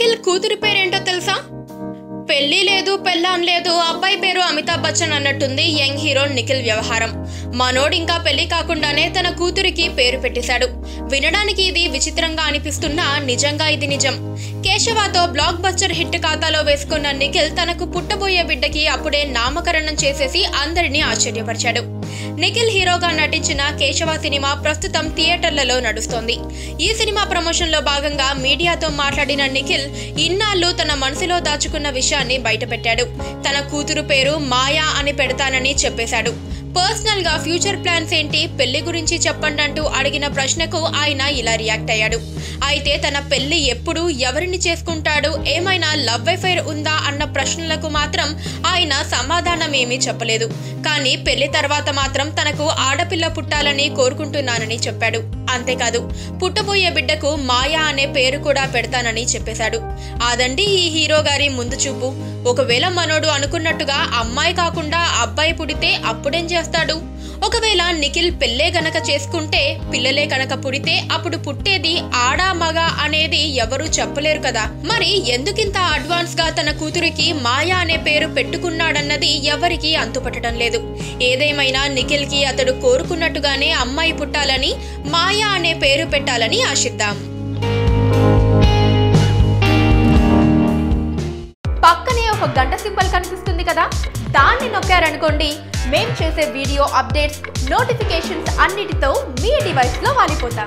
నిఖిల్ కూతురి పేరేంటో తెలుసా? పెళ్లి లేదు పెళ్ళాం లేదు, అబ్బాయి పేరు అమితాబ్ బచ్చన్ అన్నట్టుంది యంగ్ హీరో నిఖిల్ వ్యవహారం. మనోడు ఇంకా పెళ్లి కాకుండానే తన కూతురికి పేరు పెట్టేశాడు. వినడానికి ఇది విచిత్రంగా అనిపిస్తున్నా నిజంగా ఇది నిజం. కేశవతో బ్లాక్ బస్టర్ హిట్ ఖాతాలో వేసుకున్న నిఖిల్ తనకు పుట్టబోయే బిడ్డకి అప్పుడే నామకరణం చేసేసి అందరినీ ఆశ్చర్యపరిచాడు. నిఖిల్ హీరోగా నటించిన కేశవ సినిమా ప్రస్తుతం థియేటర్లలో నడుస్తోంది. ఈ సినిమా ప్రమోషన్ లో భాగంగా మీడియాతో మాట్లాడిన నిఖిల్ ఇన్నాళ్ళు తన మనసులో దాచుకున్న విషయాన్ని బయటపెట్టాడు. తన కూతురు పేరు మాయా అని పెడతానని చెప్పేశాడు. పర్సనల్ గా ఫ్యూచర్ ప్లాన్స్ ఏంటి, పెళ్లి గురించి చెప్పండి అంటూ అడిగిన ప్రశ్నకు ఆయన ఇలా రియాక్ట్ అయ్యాడు. అయితే తన పెళ్లి ఎప్పుడు, ఎవరిని చేసుకుంటాడు, ఏమైనా లవ్ అఫైర్ ఉందా అన్న ప్రశ్నలకు మాత్రం ఆయన సమాధానం ఏమీ చెప్పలేదు. కానీ పెళ్లి తర్వాత మాత్రం తనకు ఆడపిల్ల పుట్టాలని కోరుకుంటున్నానని చెప్పాడు. అంతేకాదు పుట్టబోయే బిడ్డకు మాయా అనే పేరు కూడా పెడతానని చెప్పేశాడు. అదండి ఈ హీరో గారి ముందు చూపు. ఒకవేళ మనోడు అనుకున్నట్టుగా అమ్మాయి కాకుండా అబ్బాయి పుడితే అప్పుడేం చేస్తాడు? ఒకవేళ నిఖిల్ పెళ్ళే గనక చేసుకుంటే, పిల్లలే కనుక పుడితే అప్పుడు పుట్టేది ఆడా మగ అనేది ఎవరూ చెప్పలేరు కదా. మరి ఎందుకింత అడ్వాన్స్ గా తన కూతురికి మాయా అనే పేరు పెట్టుకున్నాడన్నది ఎవరికీ అంతుపట్టడం లేదు. ఏదేమైనా నిఖిల్ కి అతడు కోరుకున్నట్టుగానే అమ్మాయి పుట్టాలని, మాయా అనే పేరు పెట్టాలని ఆశిద్దాం. పక్కనే ఒక గంట సింబల్ కనిపిస్తుంది కదా, దాన్ని నొక్కారనుకోండి, మేం చేసే వీడియో అప్డేట్స్, నోటిఫికేషన్స్ అన్నిటితో మీ డివైస్ లో వాలిపోతాం.